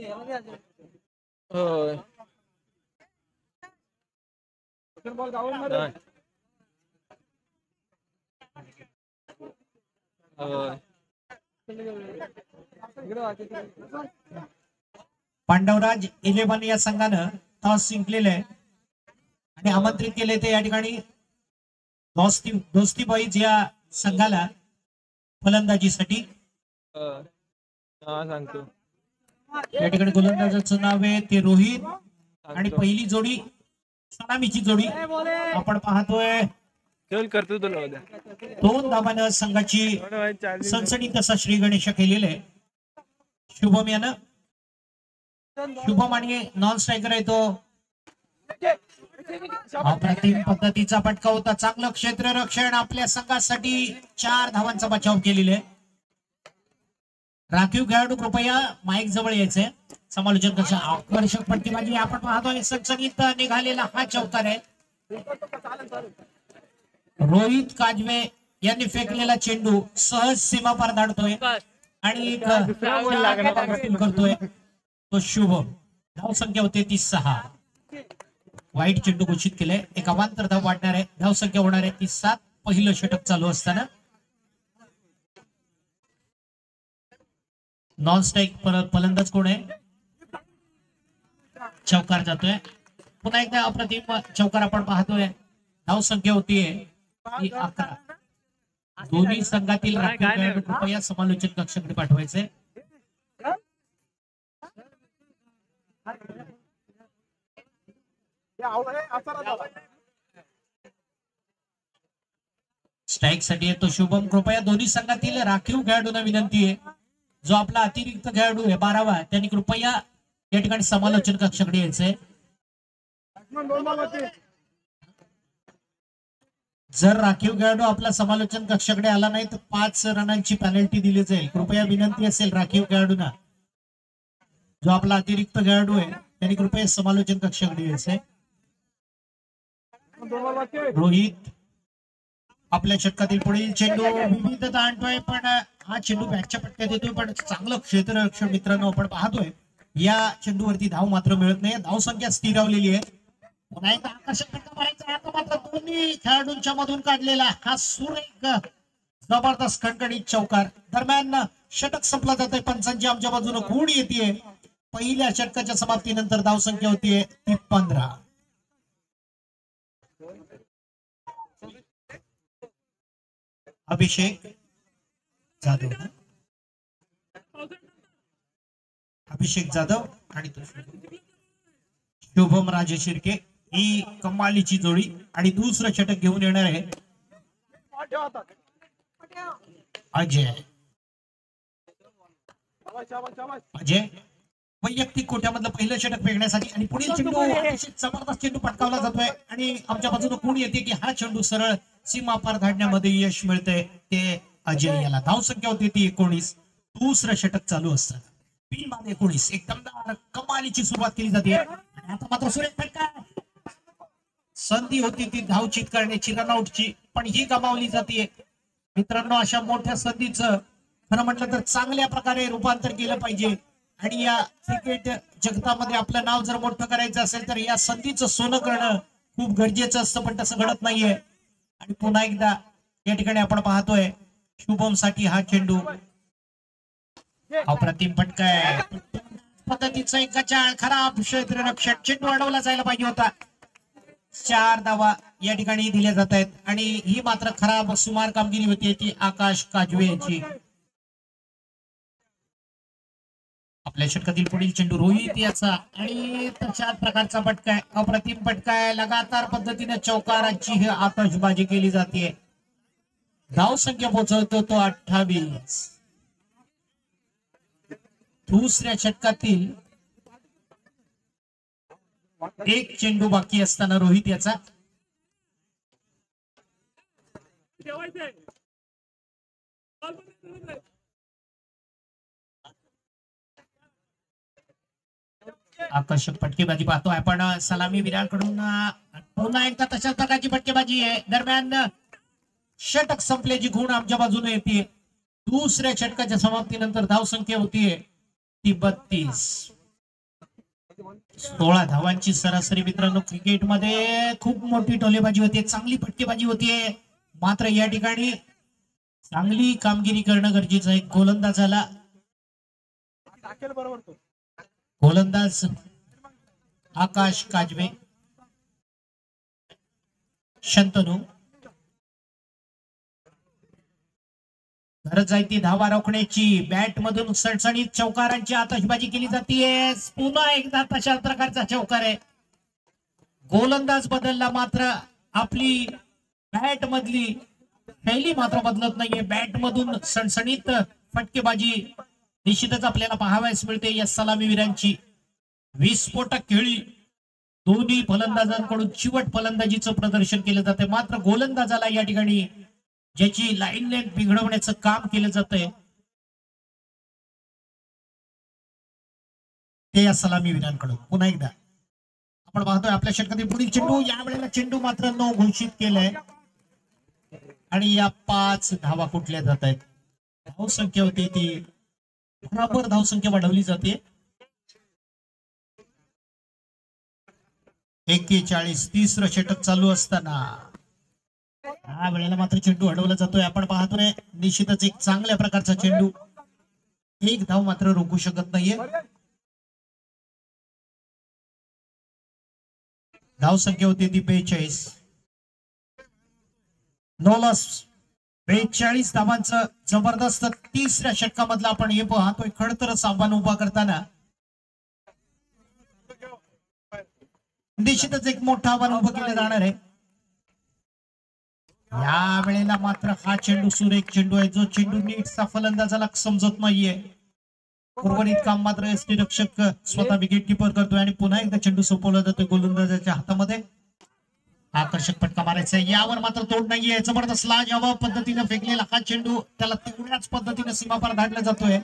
होय होय पांडवराज 11 या संघानं टॉस जिंकलेले आहे आणि आमंत्रित केले ते या ठिकाणी दोस्ती बॉईज या संघाला फलंदाजीसाठी. सांगतो या ठिकाणी गोलंदाजाचं नाव आहे ते रोहित आणि पहिली जोडी सलामीची जोडी आपण पाहतोय. चल करतो तुला उद्या 2 धावांनी संघाची सनसनीत असा श्री गणेश केलेला आहे. शुभम यानं शुभम आणि नॉन स्ट्रायकर आहे तो. अप्रतिम पद्धतीचा फटका होता. चांगलं क्षेत्ररक्षण आपल्या संघासाठी 4 धावांचा बचाव केलेला आहे. राखीव खेळाडू कृपया माईक जवळ यायचंय. समालोचन कशा आकर्षक फटकेबाजी आपण पाहतोय. सनसनीत निघालेला हा चौकार आहे. रोहित काजवे यांनी फेकलेला चेंडू सहज सीमा पार धाडतोय आणि करतोय तो शुभम. धाव संख्या होते 36. वाईट चेंडू घोषित केलंय. एक अवांतर धाव वाढणार आहे. धाव संख्या होणार आहे 37. पहिलं षटक चालू असताना नॉन स्ट्राईक परत फलंदाज कोण आहे. चौकार जातोय. पुन्हा एकदा अप्रतिम चौकार आपण पाहतोय. धाव संख्या होतीये 11. दोन्ही संघातील राखीव खेळाडू कृपया समालोचन कक्षाकडे पाठवायचे. स्ट्राईक साठी येतो शुभम. कृपया दोन्ही संघातील राखीव खेळाडूंना विनंती आहे, जो आपला अतिरिक्त खेळाडू आहे 12वा, त्यांनी कृपया या ठिकाणी समालोचन कक्षाकडे यायचंय. जर राखीव खेळाडू आपला समालोचन कक्षाकडे आला नाही तर 5 रनांची पेनल्टी दिली जाईल. कृपया विनंती असेल राखीव खेळाडूंना, जो आपला अतिरिक्त खेळाडू आहे त्यांनी कृपया समालोचन कक्षाकडे यायचंय. रोहित आपल्या षटकातील पुढील चेंडू विविधता आणतोय, पण हा चेंडू बॅटच्या पट्ट्यात येतोय. पण चांगलं क्षेत्ररक्षण मित्रांनो आपण पाहतोय. या चेंडूवरती धाव मात्र मिळत नाही. धाव संख्या स्थिरावलेली आहे. पुन्हा एकदा आकर्षक फटका मारायचा आहे. आता मात्र दोन्ही खेळाडूंच्या मधून काढलेला हा सुरेख जबरदस्त खणखणीत चौकार. दरम्यान षटक संपला जातोय. पंचांची आमच्या बाजूने गुण येते. पहिल्या षटकाच्या समाप्तीनंतर धाव संख्या होतीये 15. अभिषेक जाधव आणि शुभम राजे शिर्के ही कमालीची जोडी आणि दुसरं षटक घेऊन येणार आहे अजय. वैयक्तिक कोट्यामधलं पहिलं षटक फेकण्यासाठी आणि पुढील चेंडू जबरदस्त चेंडू पटकावला जातोय आणि आमच्या बाजूने कोण येते की हा चेंडू सरळ सीमा पार धाडण्यामध्ये यश मिळतंय ते अजय याला. धाव संख्या होती ती 19. दुसरं षटक चालू असतं. पिन मध्ये 19. एकदम कमालीची सुरुवात केली जाते. आता मात्र सुरेख फटका. संधी होती ती धावचीत करण्याची, रनआउटची, पण ही गमावली जाते. मित्रांनो, अशा मोठ्या संधीचं खरं म्हटलं तर चांगल्या प्रकारे रूपांतर केलं पाहिजे आणि या क्रिकेट जगतामध्ये आपलं नाव जर मोठं करायचं असेल तर या संधीचं सोनं करणं खूप गरजेचं असतं, पण तसं घडत नाहीये. आणि पुन्हा एकदा या ठिकाणी आपण पाहतोय शुभम साठी हा चेंडू अप्रतिम फटका आहे. पद्धतीचा एक गचाळ खराब क्षेत्ररक्षण. चेंडू अडवला जायला पाहिजे होता. 4 धावा या ठिकाणी दिल्या जात आहेत आणि ही मात्र खराब सुमार कामगिरी होती ती आकाश काजवे यांची. आपल्या षटकातील पुढील चेंडू रोहित याचा आणि तशाच प्रकारचा फटका आहे. अप्रतिम फटका आहे. लगातार पद्धतीने चौकाराची ही आतषबाजी केली जाते. धाव संख्या पोहोचवतो तो 28. दुसऱ्या षटकातील एक चेंडू बाकी असताना रोहित याचा आकर्षक फटकेबाजी पाहतोय आपण सलामी वीरांकडून. पुन्हा एकदा तशाच प्रकारची फटकेबाजी आहे. दरम्यान षटक संपल्याची गुण आमच्या बाजूने येते. दुसऱ्या षटकाच्या समाप्तीनंतर धाव संख्या होतीये ती 32. 16 धावांची सरासरी मित्रांनो. क्रिकेटमध्ये खूप मोठी टोलेबाजी होते, चांगली फटकेबाजी होतीये, मात्र या ठिकाणी चांगली कामगिरी करणं गरजेचं आहे. गोलंदाजाला गोलंदाज आकाश काजवे, शंतनू गरज आहे ती धावा रोखण्याची. बॅट मधून सणसणीत चौकारांची आतषबाजी केली जाते. पुन्हा एकदा तशा प्रकारचा चौकार आहे. गोलंदाज बदलला मात्र आपली बॅट मधली शैली मात्र बदलत नाहीये. बॅट मधून सणसणीत फटकेबाजी निश्चितच आपल्याला पाहावयास मिळते या सलामीवीरांची. विस्फोटक खेळी दोन्ही फलंदाजांकडून चिवट फलंदाजीचं प्रदर्शन केलं जाते. मात्र गोलंदाजाला या ठिकाणी ज्याची लाईन लेंथ बिघडवण्याचं काम केलं जातंय ते या सलामीवीरांकडून. पुन्हा एकदा आपण पाहतोय आपल्या षटकातील पुढील चेंडू. यावेळेला चेंडू मात्र न घोषित केलाय आणि या 5 धावा कुठल्या जात आहेत. धावसंख्या होती ती बरोबर धावसंख्या वाढवली जाते. 41. तिसरं षटक चालू असताना हा वेळेला मात्र चेंडू अडवला जातोय. आपण पाहतोय निश्चितच एक चांगल्या प्रकारचा चेंडू. एक धाव मात्र रोखू शकत नाहीये. धाव संख्या होती ती 42. No loss. 42 धावांचं जबरदस्त तिसऱ्या षटकामधला आपण हे पाहतोय खडतरच आव्हान उभा करताना. निश्चितच एक मोठं आव्हान उभं केलं जाणार आहे. या वेळेला मात्र हा चेंडू सुरेख चेंडू आहे, जो चेंडू नीटचा फलंदाजाला समजत नाहीये. उर्वरित काम मात्र यष्टीरक्षक स्वतः विकेट कीपर करतोय आणि पुन्हा एकदा चेंडू सोपवला जातोय गोलंदाजाच्या हातामध्ये. आकर्षक फटका मारायचा, यावर मात्र तोड नाहीये. जबरदस्त लाजवाब पद्धतीने फेकलेला हा चेंडू त्याला तेवढ्याच पद्धतीने सीमापार धाडला जातोय.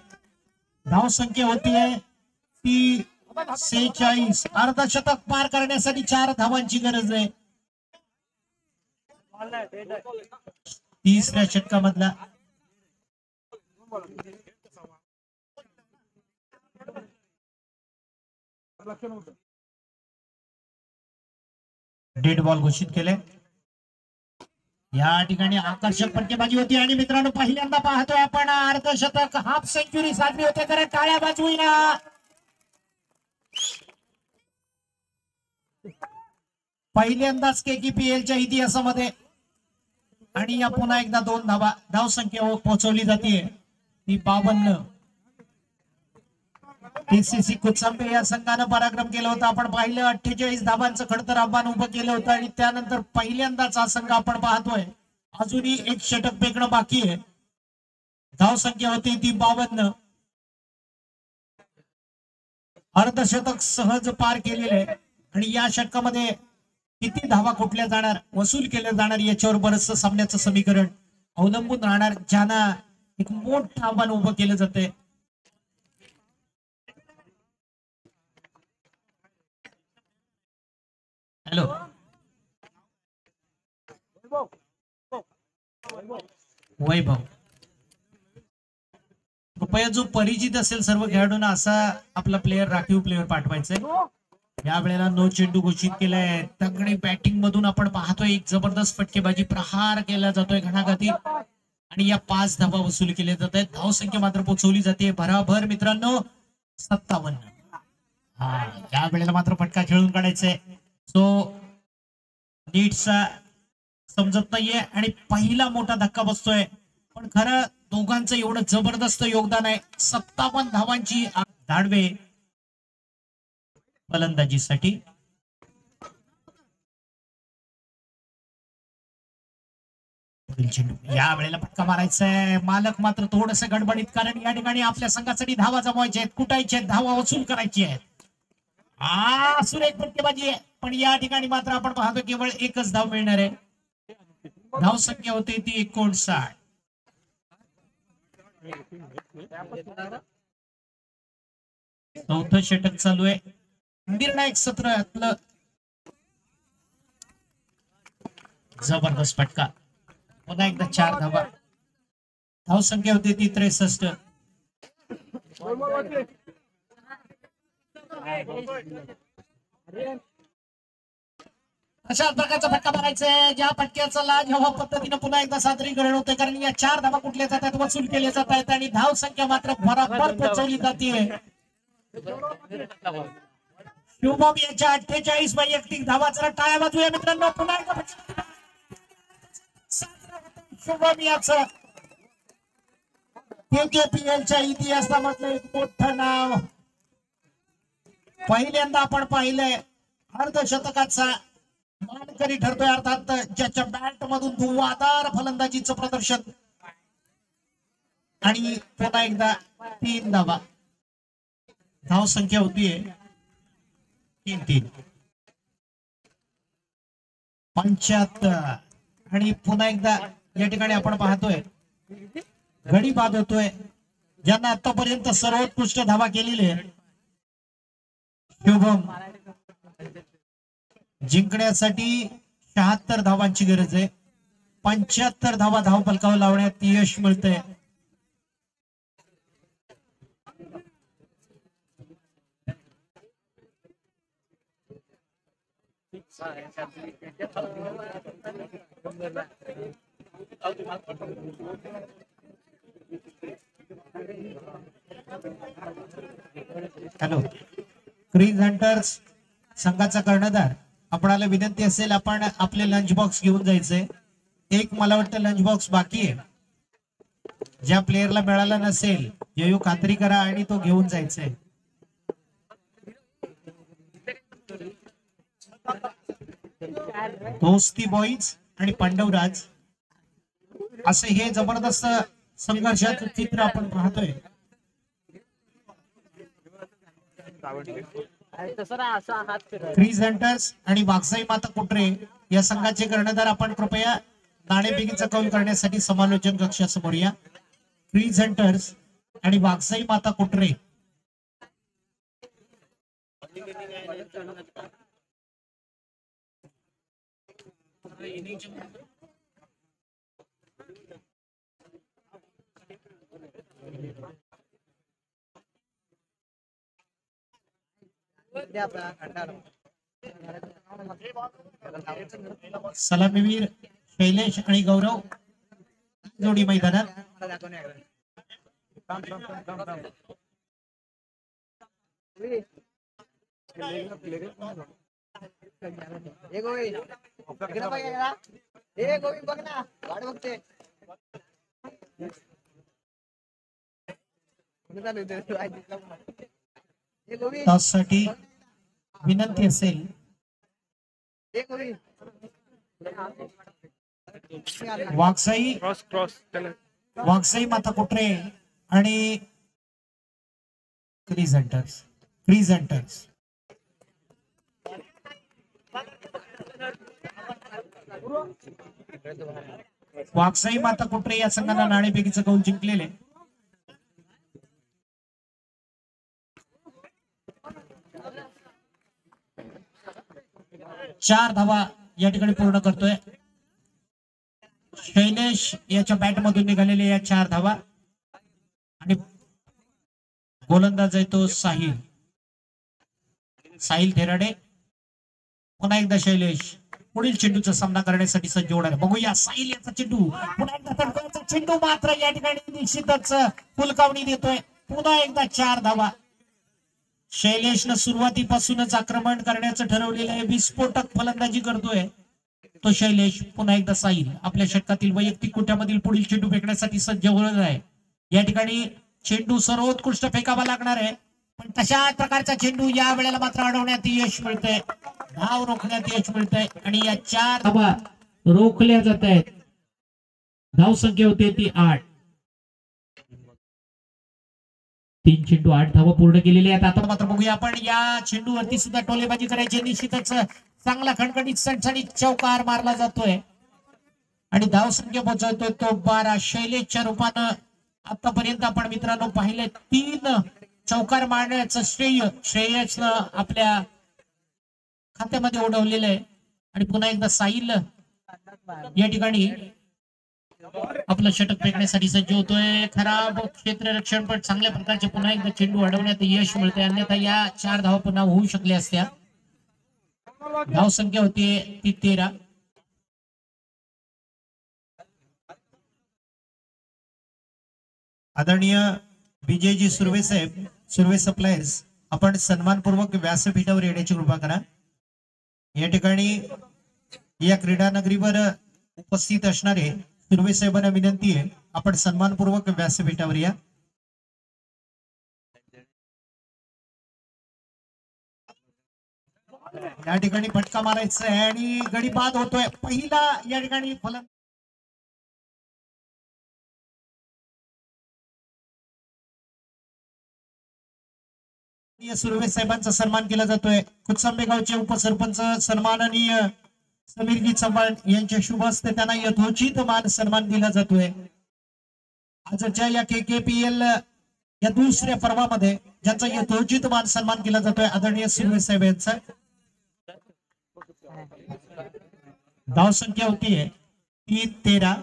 धाव संख्या होतीये ती 46. अर्धशतक पार करण्यासाठी 4 धावांची गरज आहे. तिसऱ्या षटकामधला डेड बॉल घोषित केले. या ठिकाणी आकर्षक फटकेबाजी होती आणि मित्रांनो पहिल्यांदा पाहतोय आपण अर्धशतक, हाफ सेंचुरी साजरी होते. कारण टाळ्या वाजवूया. पहिल्यांदाच केकेपीएलच्या इतिहासामध्ये आणि या पुन्हा एकदा 2 धावा. धाव संख्या पोहोचवली जाते ती 52. पीसीसी कुचंबे या संघानं पराक्रम केला होता. आपण पाहिलं 48 धावांचं खडतर आव्हान उभं केलं होतं आणि त्यानंतर पहिल्यांदाच हा संघ आपण पाहतोय. अजूनही एक षटक फेकणं बाकी आहे. धाव संख्या होती ती 52. अर्धशतक सहज पार केलेले आहे आणि या षटकामध्ये किती धावा कुठल्या जाणार, वसूल केल्या जाणार याच्यावर बरंचसं सामन्याचं समीकरण अवलंबून राहणार, ज्यांना एक मोठं आव्हान उभं केलं जाते. हॅलो वैभव, कृपया जो परिचित असेल सर्व खेळाडूंना असा आपला प्लेयर, राखीव प्लेयर पाठवायचा आहे. या वेळेला नो चेंडू घोषित केलाय. तगडी बॅटिंग मधून आपण पाहतोय एक जबरदस्त फटकेबाजी, प्रहार केला जातोय घणाघाती आणि या 5 धावा वसूल केल्या जात आहेत. धाव संख्या मात्र पोहोचवली जाते भराभर मित्रांनो 57. हा या वेळेला मात्र फटका खेळून काढायचंय. सो नीटचा समजत नाहीये आणि पहिला मोठा धक्का बसतोय. पण खरं दोघांचं एवढं जबरदस्त योगदान आहे. 57 धावांची धाडवे फलंदाजीसाठी. या वेळेला फटका मारायचा आहे. मालक मात्र थोडस गडबडीत, कारण या ठिकाणी आपल्या संघासाठी धावा जमवायच्या आहेत, कुटायच्या आहेत, धावा वसूल करायची आहेत. सुरेख फटकेबाजी आहे पण या ठिकाणी मात्र आपण पाहतो केवळ एकच धाव मिळणार आहे. धाव संख्या होती ती 59. चौथं षटक चालू आहे. निर्णायक सत्रातलं जबरदस्त फटका. पुन्हा एकदा 4 धावा. धाव संख्या होती ती 63. अशाच प्रकारचा फटका मारायचा आहे, ज्या फटक्याचा लाज हवा पद्धतीने पुन्हा एकदा सादरीकरण होते, कारण या 4 धावा कुठल्या जातात वसूल केले जात आहेत आणि धाव संख्या मात्र बरोबर पोहोचवली जाते. शुभम याच्या 48 वैयक्तिक धावा. जरा टाळ्या वाजूया मित्रांनो. पुन्हा एकदा शुभम याचं KKPLच्या इतिहासामधलं एक मोठं नाव पहिल्यांदा आपण पाहिलंय. अर्धशतकाचा मानकरी ठरतोय, अर्थात ज्याच्या बॅट मधून धुव्वाधार फलंदाजीचं प्रदर्शन आणि पुन्हा एकदा 3 धावा. धाव संख्या होतीये 3-3. 75 आणि पुन्हा एकदा या ठिकाणी आपण पाहतोय गडी बाद होतोय, ज्यांना आतापर्यंत सर्वोत्कृष्ट धावा केलेली आहे. शुभम जिंकण्यासाठी 76 धावांची गरज आहे. 75 धावा धाव फलकावर लावण्यात यश मिळतंय. हॅलो क्रीज हंटर्स संघाचा कर्णधार, आपणाला विनंती असेल आपण आपले लंच बॉक्स घेऊन जायचंय. एक मला वाटतं लंच बॉक्स बाकी आहे. ज्या प्लेयरला मिळाला नसेल येऊ खात्री करा आणि तो घेऊन जायचंय. दोस्ती बॉईज आणि पांडवराज असे हे जबरदस्त संघर्षाचं चित्र आपण पाहतोय. क्रीज हंटर्स आणि वाघसाई माता कोटरे या संघाचे कर्णधार, आपण कृपया नाणेफेकीचा कौल करण्यासाठी समालोचन कक्षासमोर या. क्रीज हंटर्स आणि वाघसाई माता कोटरे सलामीवीर शैलेश आणि गौरव जोडी मैदानात. टॉससाठी विनंती असेल वाघसाई वाघसाई माता कोटरे आणि क्रीज हंटर्स. क्रीज हंटर्स वाघसाई माता कोटरे या संघाला नाणेफेकीचं कौल जिंकलेले. चार धावा या ठिकाणी पूर्ण करतोय. शैलेश याच्या बॅट मधून निघालेले या 4 धावा आणि गोलंदाज आहे तो साहिल थेराडे. पुन्हा एकदा शैलेश पुढील चेंडूचा सामना करण्यासाठी सज्ज होणार. बघूया साहिल याचा चेंडू, पुन्हा एकदा तडकाचा चेंडू मात्र या ठिकाणी निश्चितच फुलकावणी देतोय. पुन्हा एकदा 4 धावा. शैलेशनं सुरुवातीपासूनच आक्रमण करण्याचं ठरवलेलं आहे. विस्फोटक फलंदाजी करतोय तो शैलेश. पुन्हा एकदा साहिल आपल्या षटकातील वैयक्तिक कोट्यामधील पुढील चेंडू फेकण्यासाठी सज्ज होणार आहे. या ठिकाणी चेंडू सर्वोत्कृष्ट फेकावा लागणार आहे, पण तशा प्रकारचा चेंडू या वेळेला मात्र अडवण्यात यश मिळतंय. धाव रोखण्यात यश मिळतंय आणि या 4 धावा रोखल्या जात आहेत. धाव संख्या होते ती 8. 3 चेंडू 8 धावा पूर्ण केलेले आहेत. आता मात्र बघूया आपण या चेंडूवरती सुद्धा टोलेबाजी करायची. निश्चितच चांगला खणखणीत सणसणीत चौकार मारला जातोय आणि धाव संख्या पोहोचवतोय तो 12. शैलेशच्या रूपानं आतापर्यंत आपण मित्रांनो पाहिले 3 चौकार मारण्याचं श्रेय श्रेयसनं आपल्या खात्यामध्ये उडवलेलं आहे. आणि पुन्हा एकदा साहिल या ठिकाणी आपलं षटक फेकण्यासाठी सज्ज होतोय. खराब क्षेत्ररक्षण पण चांगल्या प्रकारचे पुन्हा एकदा चेंडू अडवण्यात यश मिळते, अन्यथा या 4 धावा पुन्हा होऊ शकल्या असत्या. धाव संख्या होती ती 13. आदरणीय विजयजी सुर्वे साहेब, सुर्वे सप्लायर्स, आपण सन्मानपूर्वक व्यासपीठावर येण्याची कृपा करा. या ठिकाणी या क्रीडा नगरीवर उपस्थित असणारे सुर्वे साहेबांना विनंती आहे, आपण सन्मानपूर्वक व्यासपीठावर या. या ठिकाणी फटका मारायचा आहे आणि गडी बाद होतोय. पहिला या ठिकाणी फलंदाज सुर्वे साहेबांचा सन्मान केला जातोय. कुचंबे गावचे उपसरपंच सन्माननीय समीरजी चव्हाण यांच्या शुभ हस्ते त्यांना यथोचित मान सन्मान दिला जातोय. आजच्या या KKPL या दुसऱ्या पर्वामध्ये ज्यांचा यथोचित मान सन्मान केला जातोय आदरणीय सुर्वे साहेब यांचा. धाव संख्या होती ती 13.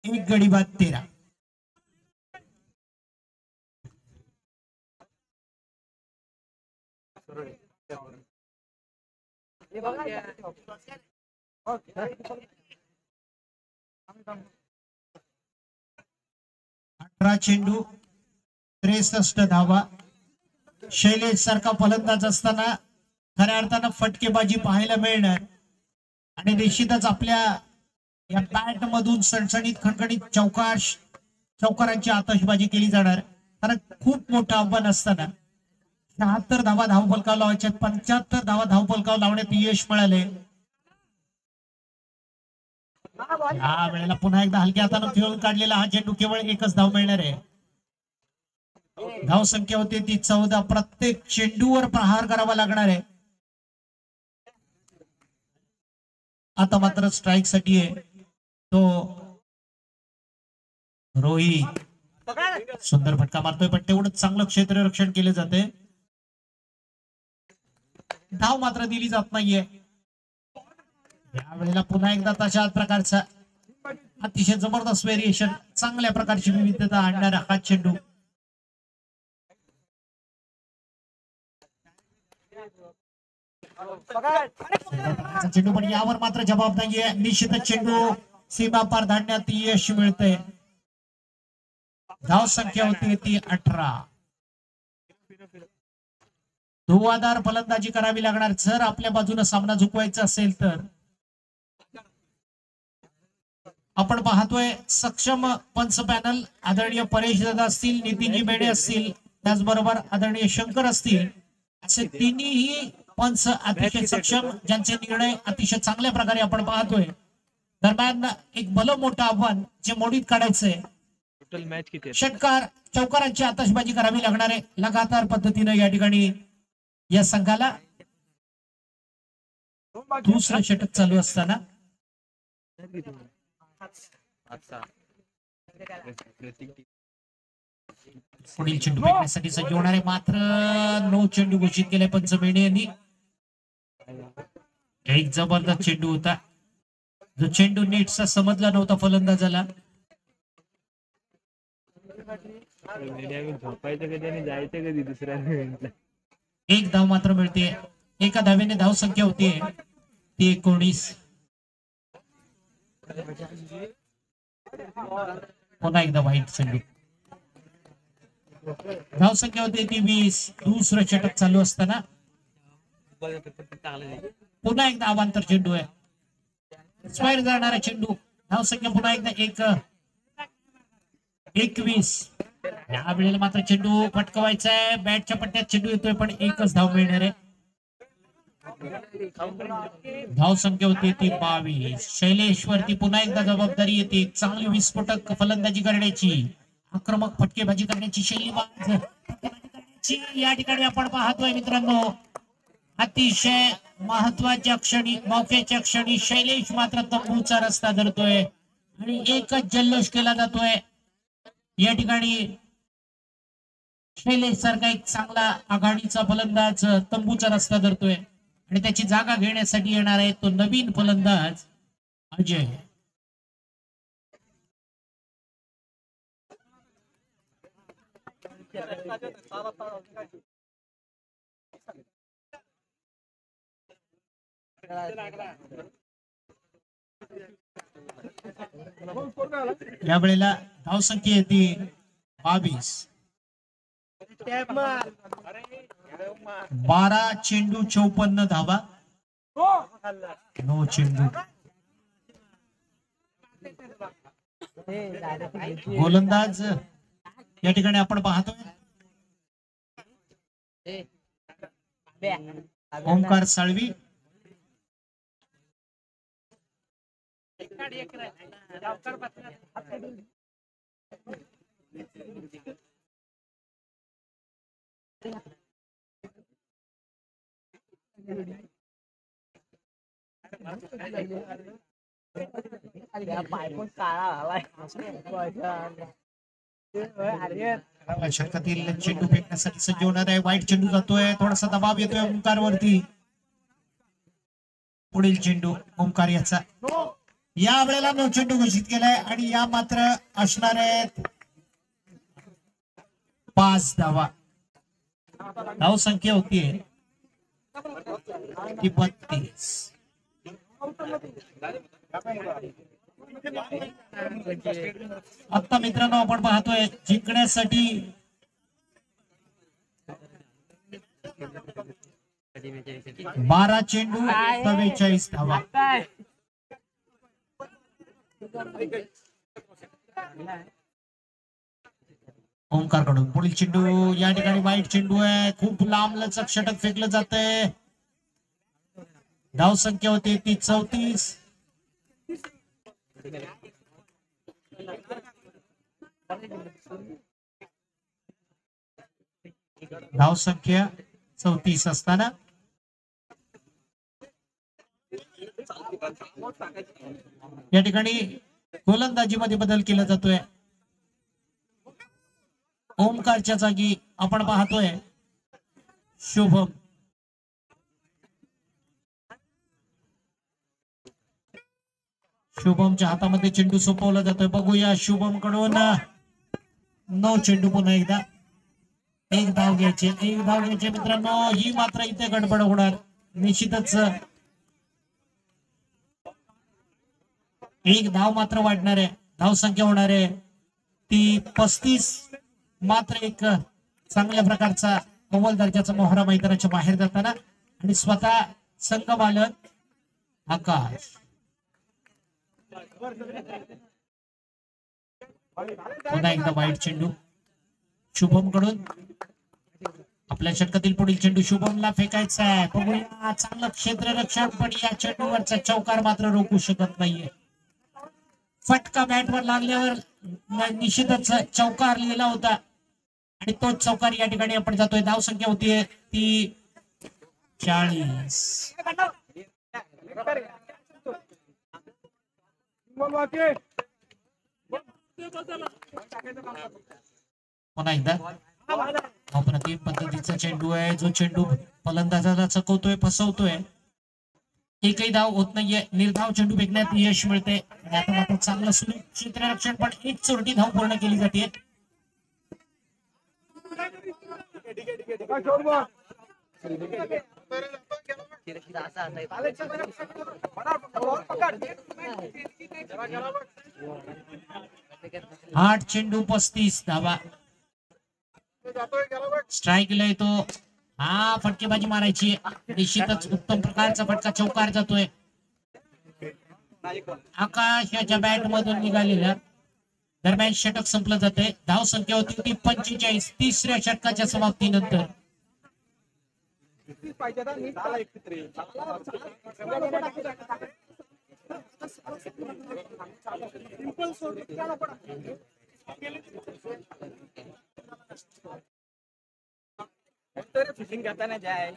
एक गडी बाद 13. अठरा चेंडू 63 धावा. शैलेश सारखा फलंदाज असताना खऱ्या अर्थानं फटकेबाजी पाहायला मिळणार आणि निश्चितच आपल्या या बॅट मधून सणसणीत खणखणीत चौकारांची आतषबाजी केली जाणार. कारण खूप मोठं आव्हान असताना 76 धावा धावफलकावर लावायच्या, 75 धावा धावफलकावर लावण्यात यश मिळाले. या वेळेला पुन्हा एकदा हलक्या हातानं खेळून काढलेला हा चेंडू केवळ एकच धाव मिळणार आहे. धाव संख्या होती ती 14. प्रत्येक चेंडूवर प्रहार करावा लागणार आहे. आता मात्र स्ट्राईक साठी आहे तो रोहित. सुंदर फटका मारतोय पण तेवढंच चांगलं क्षेत्ररक्षण केले जाते. धाव मात्र दिली जात नाहीये. यावेळेला पुन्हा एकदा तशाच प्रकारचा अतिशय जबरदस्त व्हेरिएशन, चांगल्या प्रकारची विविधता आणणारा हा चेंडू. चेंडू पण यावर मात्र जबाब नाहीये. निश्चितच चेंडू सीमा पार धाडण्यात यश मिळते. धाव संख्या होती ती 18. धुवाधार फलंदाजी करावी लागणार जर आपल्या बाजूने सामना झुकवायचा असेल तर. आपण पाहतोय सक्षम पंच पॅनल आदरणीय परेश दादा असतील, नितीनजी बेडे असतील, त्याचबरोबर आदरणीय शंकर असतील, असे तिन्ही पंच अतिशय सक्षम, ज्यांचे निर्णय अतिशय चांगल्या प्रकारे आपण पाहतोय. दरम्यान एक भलं मोठं आव्हान जे मोडीत काढायचंय. टोटल मॅच किती? षटकार चौकारांची आतषबाजी करावी लागणार आहे लगातार पद्धतीने या ठिकाणी या संघाला. दुसरं षटक चालू असताना पुढील चेंडू फेकण्यासाठी सज्ज होणारे, मात्र 9 चेंडू घोषित केले पंचमेणी यांनी. एक जबरदस्त चेंडू होता जो चेंडू नीटचा समजला नव्हता फलंदाजाला. झोपायचं कधी आणि जायचं कधी दुसऱ्या. एक धाव मात्र मिळते. एका धावेने धाव संख्या होती ती 19. पुन्हा एकदा वाईट चेंडू. धाव संख्या होती ती 20. दुसरं षटक चालू असताना पुन्हा एकदा अवांतर चेंडू आहे. स्क्वायर जाणारा चेंडू. धाव संख्या पुन्हा एकदा 21. या वेळेला मात्र चेंडू पटकवायचा आहे. बॅटच्या पट्ट्यात चेंडू येतोय पण एकच धाव मिळणार आहे. धाव संख्या होती ती 22. शैलेश वरती पुन्हा एकदा जबाबदारी येते. चांगली विस्फोटक फलंदाजी करण्याची, आक्रमक फटकेबाजी करण्याची, शैलीबाज फटकेबाजी करण्याची या ठिकाणी आपण पाहतोय मित्रांनो. अतिशय महत्वाच्या क्षणी, मौक्याच्या क्षणी शैलेश मात्र तंबूचा रस्ता धरतोय आणि एकच जल्लोष केला जातोय या ठिकाणी. शैलेश सारखा एक चांगला आघाडीचा फलंदाज तंबूचा रस्ता धरतोय आणि त्याची जागा घेण्यासाठी येणार आहे तो नवीन फलंदाज अजय. या वेळेला धावसंख्या येते 22. 12 चेंडू 54 धावा. 9 चेंडू. गोलंदाज या ठिकाणी आपण पाहतोय ओमकार साळवी. षटकातील चेंडू फेकण्यासाठी सज्ज होणार आहे. वाईट चेंडू जातोय. थोडासा दबाव येतोय ओमकार वरती. पुढील चेंडू ओमकार याचा. या वेळेला 9 चेंडू घोषित केलाय आणि या मात्र असणार आहेत 5 धावा. धाव संख्या होतीये 32. आता मित्रांनो आपण पाहतोय जिंकण्यासाठी 12 चेंडू 44 धावा. ओमकार कडून पुढील चेंडू या ठिकाणी वाईट चेंडू आहे. खूप लांब लचक षटक फेकलं जातंय. धाव संख्या होती ती 34. धाव संख्या 34 असताना या ठिकाणी गोलंदाजीमध्ये बदल केला जातोय. ओमकारच्या जागी आपण पाहतोय शुभम. शुभमच्या हातामध्ये चेंडू सोपवला जातोय. बघूया शुभम कडून 9 चेंडू. पुन्हा एकदा 1 धाव घ्यायचे. 1 धाव घ्यायचे मित्रांनो. ही मात्र इथे गडबड होणार निश्चितच. 1 धाव मात्र वाढणार आहे. धाव संख्या होणार आहे ती 35. मात्र एक चांगल्या प्रकारचा अव्वल दर्जाचा मोहरा मैदानाच्या बाहेर जाताना आणि स्वतः संघमालक आकाश. पुन्हा एकदा वाईट चेंडू शुभम कडून. आपल्या षटकातील पुढील चेंडू शुभमला फेकायचा आहे. बघूया चांगलं क्षेत्ररक्षण पण या चेंडूवरचा चौकार मात्र रोखू शकत नाहीये. फटका बॅटवर लागल्यावर निश्चितच चौकार लिहिला होता आणि तोच चौकार या ठिकाणी आपण जातोय. धाव संख्या होतीये ती 40. पुन्हा एकदा अप्रतिम पद्धतीचा चेंडू आहे. जो चेंडू फलंदाजाला चकवतोय फसवतोय. एकही धाव होत नाहीये. निर्धाव चेंडू फेकण्यात यश मिळते. आता मात्र चांगलं सुरेख क्षेत्ररक्षण पण एक चोरटी धाव पूर्ण केली जाते. आठ चेंडू 35 धावा. स्ट्राईकला येतो. हा फटकेबाजी मारायची. निश्चितच उत्तम प्रकारचा फटका चौकार जातोय. आकाश याच्या बॅट मधून निघालेला. दरम्यान षटक संपलं जाते. धाव संख्या होती ती 45. तिसऱ्या षटकाच्या समाप्तीनंतर फिशिंग करताना जाय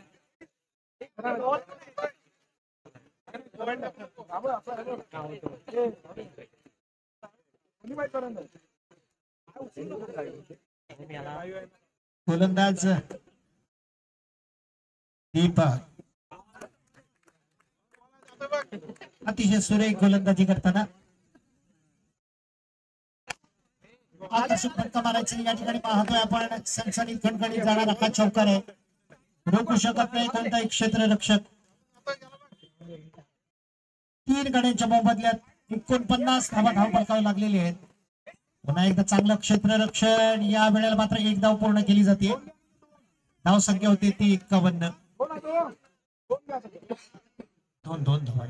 गोलंदाज दीपक अतिशय सुरेख गोलंदाजी करताना आकर्षक फटका मारायचे या ठिकाणी पाहतोय आपण सणसणीत खणखणीत जाणारा हा चौकार आहे. रोखू शकत नाही कोणताही क्षेत्ररक्षक. 3 गड्यांच्या मोबदल्यात 49 धावा धावपळकावे लागलेली आहेत. पुन्हा एकदा चांगलं क्षेत्ररक्षण. या वेळेला मात्र 1 धाव पूर्ण केली जाते. धाव संख्या होती ती 51. 2 धावा.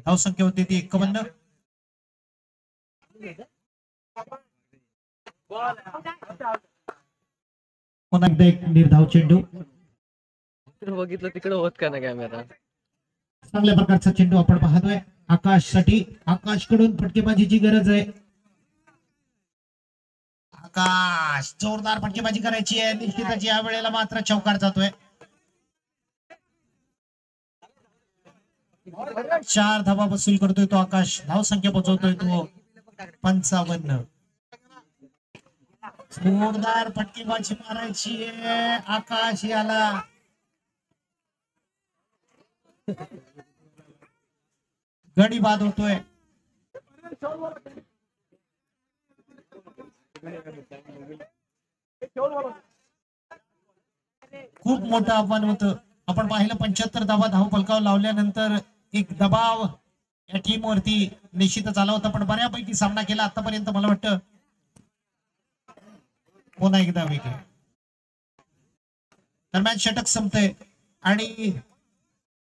धाव संख्या होती ती 51. पुन्हा एकदा एक निर्धाव चेंडू. बघितलं तिकडे होत का ना कॅमेरा. चांगल्या प्रकारचा चेंडू आपण पाहतोय आकाशसाठी. आकाशकडून फटकेबाजीची गरज आहे. आकाश जोरदार फटकेबाजी करायची आहे. निश्चितच या वेळेला मात्र चौकार जातोय. 4 धावा वसूल करतोय तो आकाश. धाव संख्या पोहोचवतोय तो 55. जोरदार फटकेबाजी मारायची आहे आकाश याला. गडी बाद होतोय. खूप मोठं आव्हान होतं. आपण पाहिलं 75 धावा धाव फलकावर लावल्यानंतर एक दबाव या टीम वरती निश्चितच आला होता. पण बऱ्यापैकी सामना केला आतापर्यंत. मला वाटतं पुन्हा एकदा वेगळं. दरम्यान षटक संपतंय आणि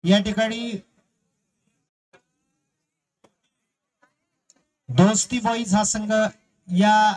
या ठिकाणी दोस्ती बॉईज हा संघ या